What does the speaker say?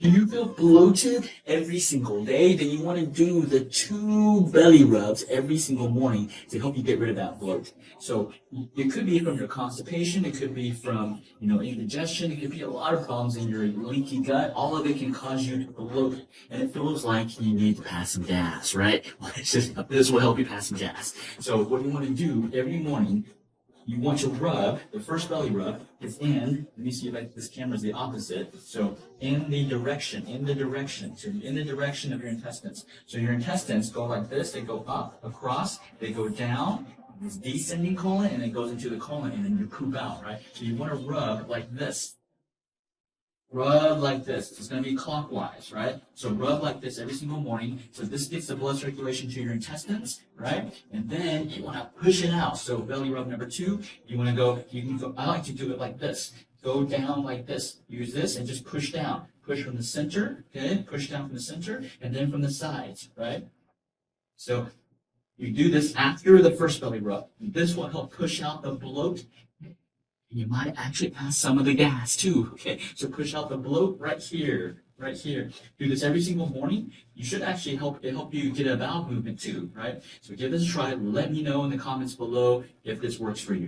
Do you feel bloated every single day? Then you want to do the 2 belly rubs every single morning to help you get rid of that bloat. So it could be from your constipation, it could be from indigestion, it could be a lot of problems in your leaky gut. All of it can cause you to bloat, and it feels like you need to pass some gas, right? Well, this will help you pass some gas. So what you want to do every morning, you want to rub, the first belly rub is in, let me see if this camera is the opposite. So in the direction of your intestines. So your intestines go like this, they go up, across, they go down, this descending colon, and it goes into the colon, and then you poop out, right? So you want to rub like this. Rub like this. It's going to be clockwise, right? So rub like this every single morning. So this gets the blood circulation to your intestines, right? And then you want to push it out. So belly rub number 2, you want to go, you can go, I like to do it like this. Go down like this. Use this and just push down. Push from the center, okay? Push down from the center, and then from the sides, right? So you do this after the first belly rub. This will help push out the bloat. You might actually pass some of the gas too, okay? So push out the bloat right here, right here. Do this every single morning. You should actually help you get a bowel movement too, right? So give this a try. Let me know in the comments below if this works for you.